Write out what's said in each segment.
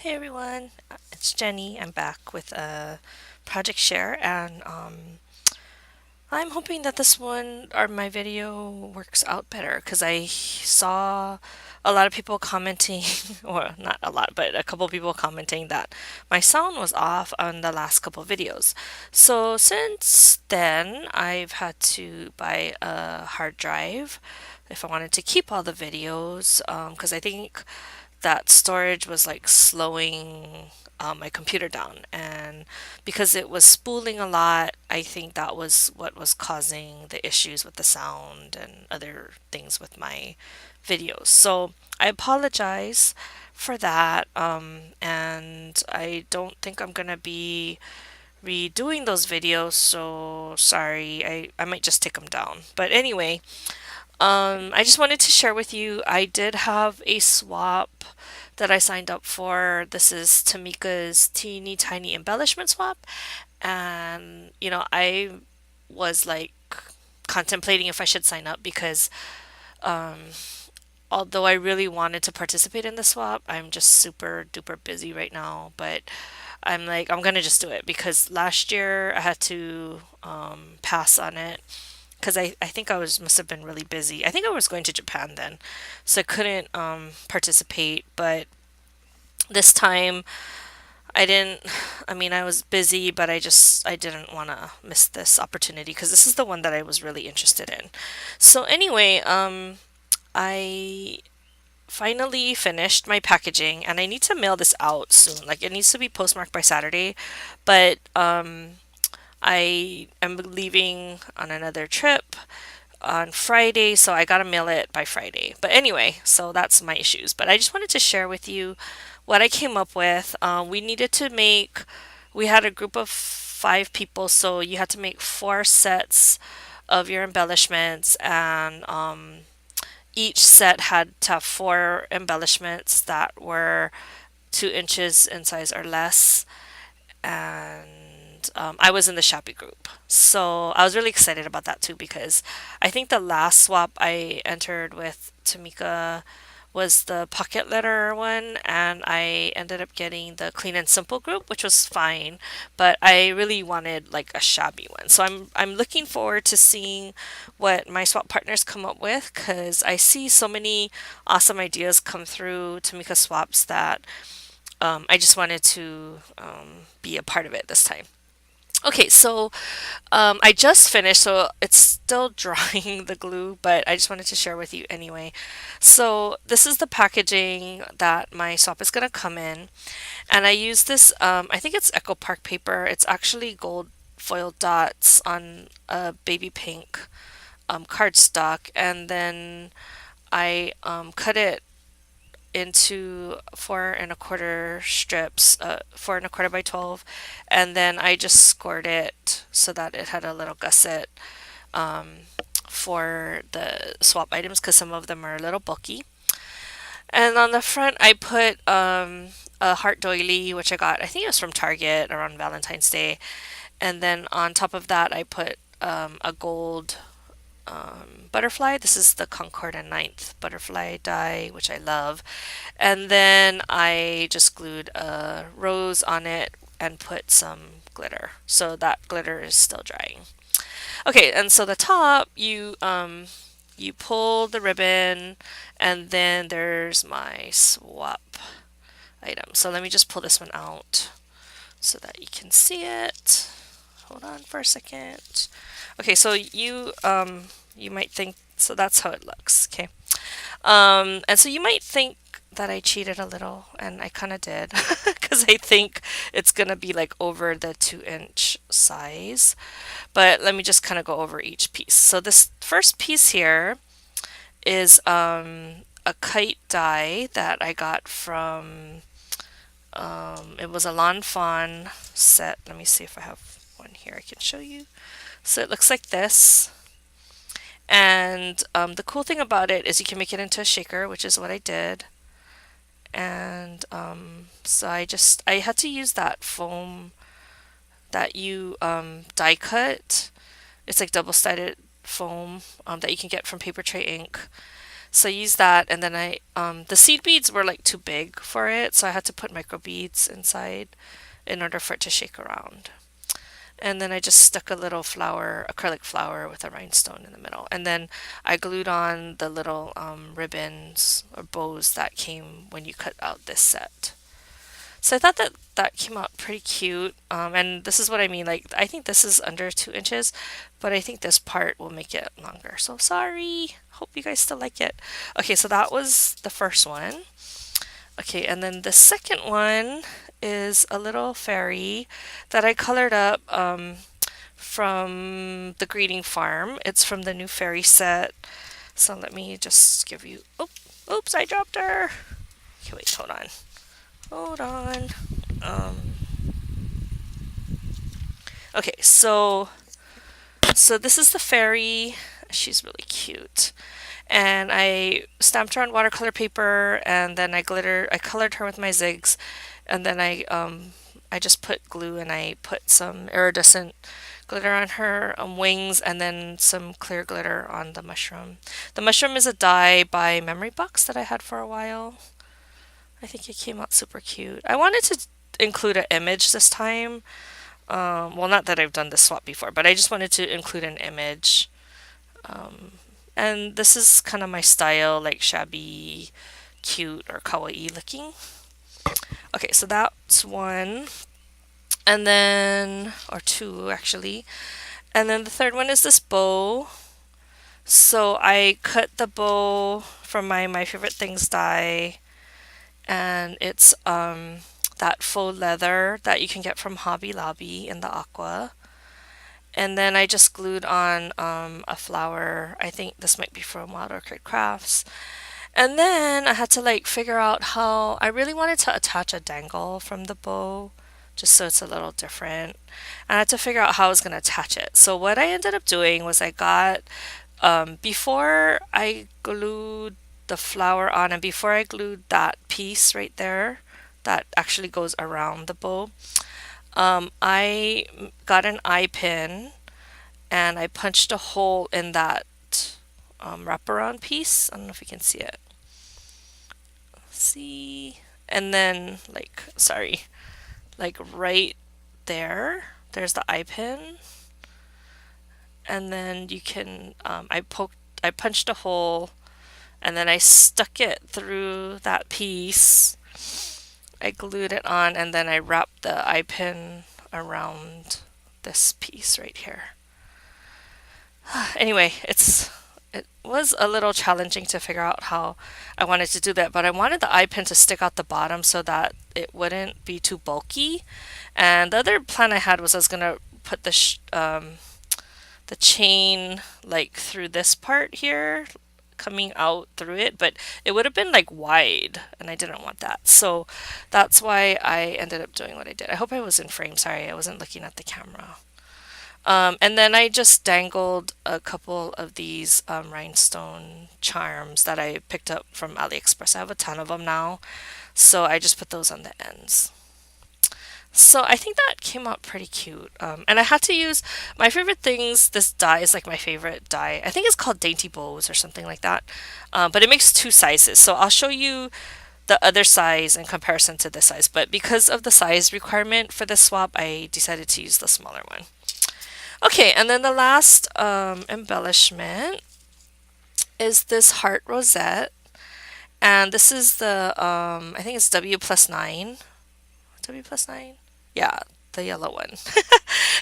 Hey everyone, it's Jenny. I'm back with a project share, and I'm hoping that this one or my video works out better because I saw a lot of people commenting, or not a lot, but a couple people commenting that my sound was off on the last couple videos. So since then, I've had to buy a hard drive if I wanted to keep all the videos, because I think that storage was like slowing my computer down, and because it was spooling a lot, I think that was what was causing the issues with the sound and other things with my videos. So I apologize for that, and I don't think I'm gonna be redoing those videos, so sorry. I might just take them down, but anyway, I just wanted to share with you, I did have a swap that I signed up for. This is Tamika's teeny tiny embellishment swap. And, I was like contemplating if I should sign up because although I really wanted to participate in the swap, I'm just super duper busy right now. But I'm like, I'm gonna just do it because last year I had to pass on it because I think I was must have been really busy. I think I was going to Japan then, so I couldn't participate. But this time I didn't. I mean, I was busy, but I didn't want to miss this opportunity because this is the one that I was really interested in. So anyway, I finally finished my packaging and I need to mail this out soon. Like it needs to be postmarked by Saturday, but I am leaving on another trip on Friday, so I gotta mail it by Friday. But anyway, so that's my issues. But I just wanted to share with you what I came up with. We had a group of 5 people, so you had to make 4 sets of your embellishments, and each set had to have 4 embellishments that were 2 inches in size or less. And I was in the Shabby group. So I was really excited about that too because I think the last swap I entered with Tamika was the pocket letter one, and I ended up getting the clean and simple group, which was fine, but I really wanted like a shabby one. So I'm looking forward to seeing what my swap partners come up with because I see so many awesome ideas come through Tamika swaps that I just wanted to be a part of it this time. Okay, so I just finished, so it's still drying the glue, but I just wanted to share with you anyway. So this is the packaging that my swap is gonna come in, and I use this. I think it's Echo Park paper. It's actually gold foil dots on a baby pink cardstock, and then I cut it into 4 1/4 strips, 4 1/4 by 12, and then I just scored it so that it had a little gusset for the swap items because some of them are a little bulky. And on the front, I put a heart doily, which I got, I think it was from Target around Valentine's Day. And then on top of that, I put a gold butterfly. This is the Concord and Ninth butterfly die, which I love. And then I just glued a rose on it and put some glitter. So that glitter is still drying. Okay, and so the top, you pull the ribbon, and then there's my swap item. So let me just pull this one out so that you can see it. Hold on for a second. Okay, so you might think, so that's how it looks. Okay. And so you might think that I cheated a little, and I kind of did, because I think it's gonna be like over the 2 inch size. But let me just kind of go over each piece. So this first piece here is a kite die that I got from, it was a Lawn Fawn set. Let me see if I have one here I can show you. So it looks like this. And the cool thing about it is you can make it into a shaker, which is what I did. And so I had to use that foam that you die cut. It's like double-sided foam that you can get from Paper Tray Ink. So I used that, and then the seed beads were like too big for it, so I had to put micro beads inside in order for it to shake around. And then I just stuck a little flower, acrylic flower with a rhinestone in the middle. And then I glued on the little ribbons or bows that came when you cut out this set. So I thought that that came out pretty cute. And this is what I mean. Like, I think this is under 2 inches, but I think this part will make it longer. So sorry. Hope you guys still like it. Okay, so that was the first one. Okay, and then the second one is a little fairy that I colored up from the greeting farm. It's from the new fairy set. So let me just give you. Oh, oops! I dropped her. Okay, wait, hold on. Hold on. Um, okay, so this is the fairy. She's really cute. And I stamped her on watercolor paper, and then I colored her with my zigs, and then I just put glue and I put some iridescent glitter on her wings, and then some clear glitter on the mushroom. The mushroom is a die by Memory Box that I had for a while. I think it came out super cute. I wanted to include an image this time. Well, not that I've done this swap before, but I just wanted to include an image. Um, and this is kind of my style, like shabby, cute, or kawaii looking. Okay, so that's one. And then, or two actually. And then the third one is this bow. So I cut the bow from my favorite things die, and it's that faux leather that you can get from Hobby Lobby in the aqua. And then I just glued on a flower. I think this might be from Wild Orchid Crafts. And then I had to like figure out how I really wanted to attach a dangle from the bow, just so it's a little different. And I had to figure out how I was going to attach it. So what I ended up doing was I got, before I glued the flower on and before I glued that piece right there that actually goes around the bow, I got an eye pin and I punched a hole in that wraparound piece. I don't know if you can see it. See? And then, like, sorry, like right there, there's the eye pin. And then you can, I punched a hole and then I stuck it through that piece. I glued it on and then I wrapped the eye pin around this piece right here. Anyway, it was a little challenging to figure out how I wanted to do that, but I wanted the eye pin to stick out the bottom so that it wouldn't be too bulky. And the other plan I had was I was gonna put the chain like through this part here, coming out through it, but it would have been like wide, and I didn't want that. So that's why I ended up doing what I did. I hope I was in frame. Sorry, I wasn't looking at the camera. And then I just dangled a couple of these rhinestone charms that I picked up from AliExpress. I have a ton of them now, so I just put those on the ends. So I think that came out pretty cute. And I had to use my favorite things. This die is like my favorite die. I think it's called Dainty Bows or something like that. But it makes two sizes. So I'll show you the other size in comparison to this size. But because of the size requirement for this swap, I decided to use the smaller one. Okay, and then the last embellishment is this heart rosette. And this is the, I think it's W plus 9. W plus 9? Yeah, the yellow one.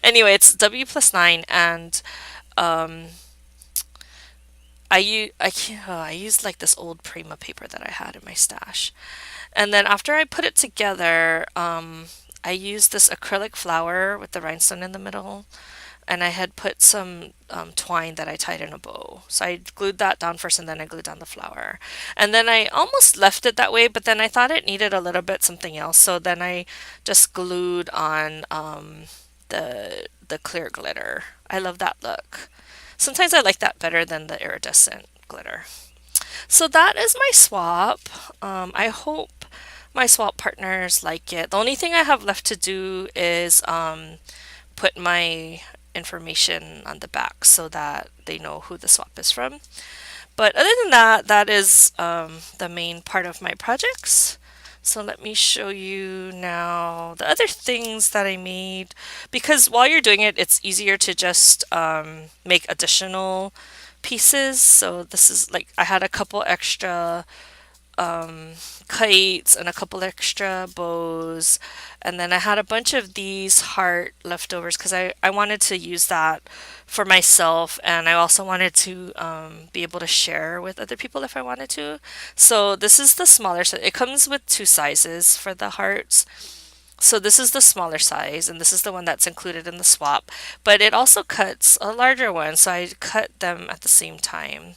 Anyway, it's W plus 9, and um, I used like this old Prima paper that I had in my stash. And then after I put it together, I used this acrylic flower with the rhinestone in the middle, and I had put some twine that I tied in a bow. So I glued that down first and then I glued down the flower. And then I almost left it that way, but then I thought it needed a little bit something else. So then I just glued on the clear glitter. I love that look. Sometimes I like that better than the iridescent glitter. So that is my swap. I hope my swap partners like it. The only thing I have left to do is put my information on the back so that they know who the swap is from. But other than that, that is the main part of my projects. So let me show you now the other things that I made. Because while you're doing it, it's easier to just make additional pieces. So this is like I had a couple extra kites and a couple extra bows. And then I had a bunch of these heart leftovers because I wanted to use that for myself. And I also wanted to be able to share with other people if I wanted to. So this is the smaller size. It comes with two sizes for the hearts. So this is the smaller size, and this is the one that's included in the swap. But it also cuts a larger one, so I cut them at the same time.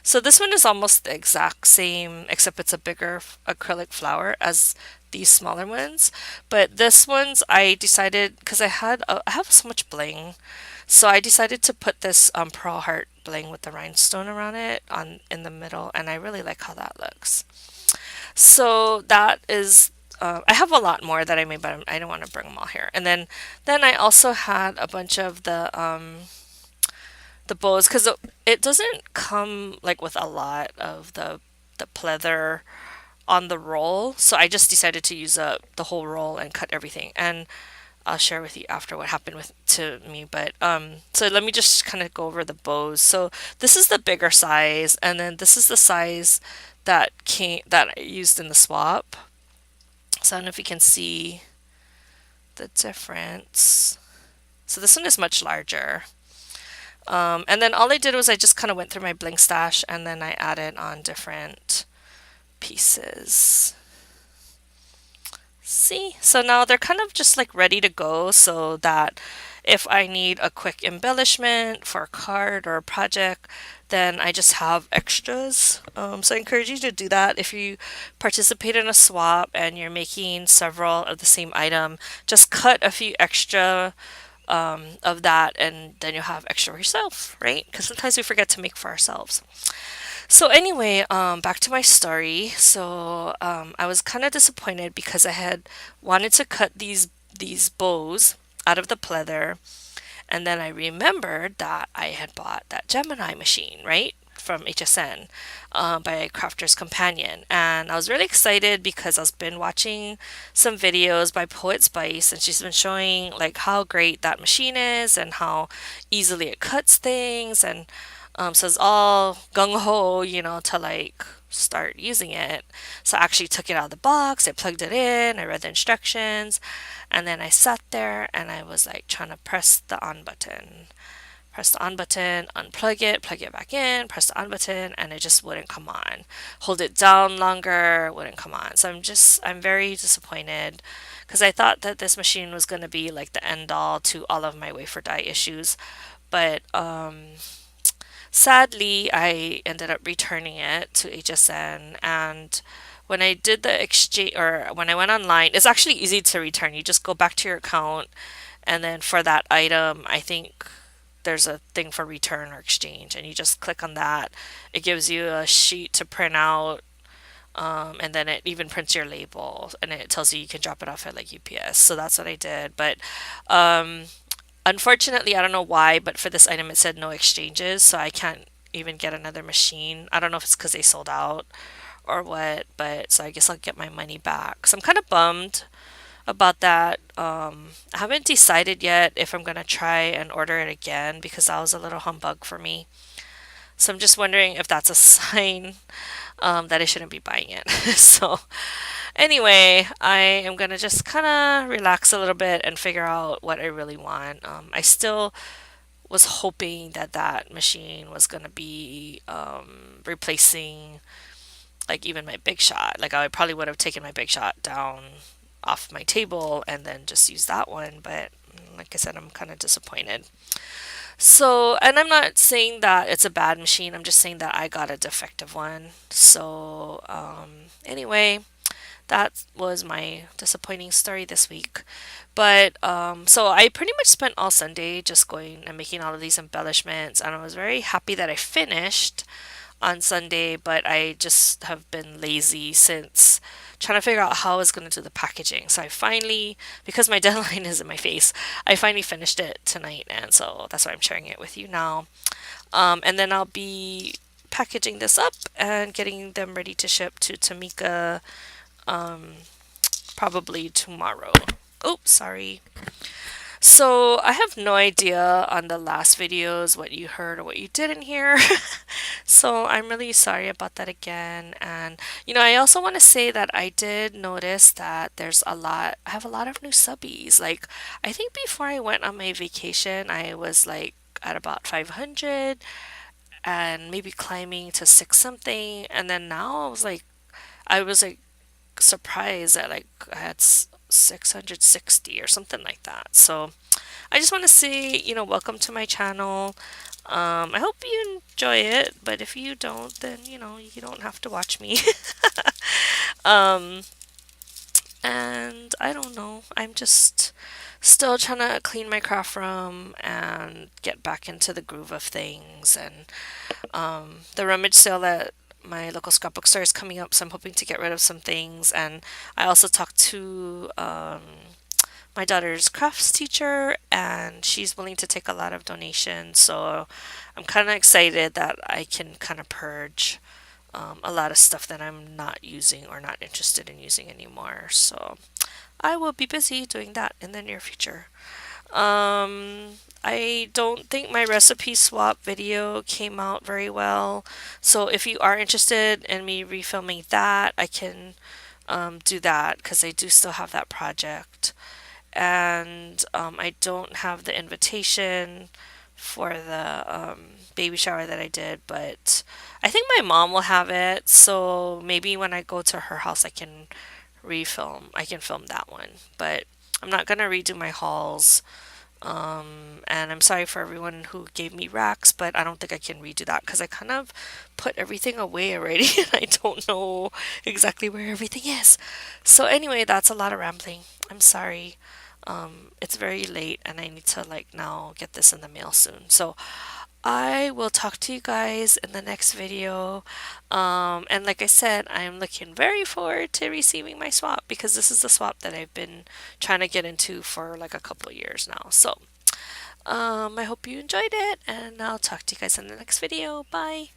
So this one is almost the exact same, except it's a bigger acrylic flower as these smaller ones. But this one's I decided because I have so much bling, so I decided to put this pearl heart bling with the rhinestone around it on in the middle, and I really like how that looks. So that is. I have a lot more that I made, but I don't want to bring them all here. And then I also had a bunch of the bows because it doesn't come like with a lot of the pleather on the roll. So I just decided to use up the whole roll and cut everything. And I'll share with you after what happened with to me. But so let me just kind of go over the bows. So this is the bigger size, and then this is the size that I used in the swap. So I don't know if you can see the difference. So this one is much larger. And then all I did was I just kind of went through my bling stash and then I added on different pieces. See? So now they're kind of just like ready to go so that if I need a quick embellishment for a card or a project, then I just have extras. So I encourage you to do that. If you participate in a swap and you're making several of the same item, just cut a few extra of that and then you'll have extra for yourself, right? Because sometimes we forget to make for ourselves. So anyway, back to my story. So I was kind of disappointed because I had wanted to cut these bows out of the pleather, and then I remembered that I had bought that Gemini machine, right? From HSN by Crafter's Companion. And I was really excited because I've been watching some videos by Poet Spice and she's been showing like how great that machine is and how easily it cuts things and so it's all gung-ho, to like start using it. So I actually took it out of the box, I plugged it in, I read the instructions, and then I sat there and I was like trying to press the on button. Press the on button, unplug it, plug it back in, press the on button, and it just wouldn't come on. Hold it down longer, wouldn't come on. So I'm very disappointed because I thought that this machine was going to be like the end all to all of my wafer dye issues. But sadly, I ended up returning it to HSN, and when I did the exchange or when I went online, it's actually easy to return. You just go back to your account, and then for that item, I think there's a thing for return or exchange, and you just click on that. It gives you a sheet to print out, and then it even prints your label, and it tells you you can drop it off at like UPS. So that's what I did, but um, unfortunately, I don't know why, but for this item it said no exchanges, so I can't even get another machine. I don't know if it's because they sold out or what, but so I guess I'll get my money back. So I'm kind of bummed about that. I haven't decided yet if I'm gonna try and order it again because that was a little humbug for me. So I'm just wondering if that's a sign that I shouldn't be buying it. So anyway, I am gonna just kind of relax a little bit and figure out what I really want. I still was hoping that that machine was gonna be replacing like even my big shot. Like I probably would have taken my big shot down off my table and then just use that one. But like I said, I'm kind of disappointed. So, and I'm not saying that it's a bad machine. I'm just saying that I got a defective one. So, anyway, that was my disappointing story this week. But so I pretty much spent all Sunday just going and making all of these embellishments, and I was very happy that I finished on Sunday, but I just have been lazy since trying to figure out how I was going to do the packaging. So I finally, because my deadline is in my face, I finally finished it tonight, and so that's why I'm sharing it with you now. And then I'll be packaging this up and getting them ready to ship to Tmika probably tomorrow. Oops, sorry. So I have no idea on the last videos what you heard or what you didn't hear. So I'm really sorry about that again. And I also want to say that I did notice that I have a lot of new subbies. Like I think before I went on my vacation, I was like at about 500 and maybe climbing to 6 something. And then now I was like surprised that like I had 660 or something like that. So I just want to say, welcome to my channel. I hope you enjoy it, but if you don't, then you don't have to watch me. um, and I don't know. I'm just still trying to clean my craft room and get back into the groove of things. And the rummage sale at my local scrapbook store is coming up, so I'm hoping to get rid of some things. And I also talked to my daughter's crafts teacher, and she's willing to take a lot of donations. So I'm kind of excited that I can kind of purge a lot of stuff that I'm not using or not interested in using anymore. So I will be busy doing that in the near future. I don't think my recipe swap video came out very well. So if you are interested in me refilming that, I can do that because I do still have that project. And I don't have the invitation for the baby shower that I did, but I think my mom will have it. So maybe when I go to her house, I can film that one. But I'm not gonna redo my hauls. And I'm sorry for everyone who gave me racks, but I don't think I can redo that because I kind of put everything away already and I don't know exactly where everything is. So anyway, that's a lot of rambling. I'm sorry. It's very late and I need to like now get this in the mail soon. So I will talk to you guys in the next video. And like I said, I'm looking very forward to receiving my swap because this is the swap that I've been trying to get into for like a couple years now. So I hope you enjoyed it and I'll talk to you guys in the next video. Bye.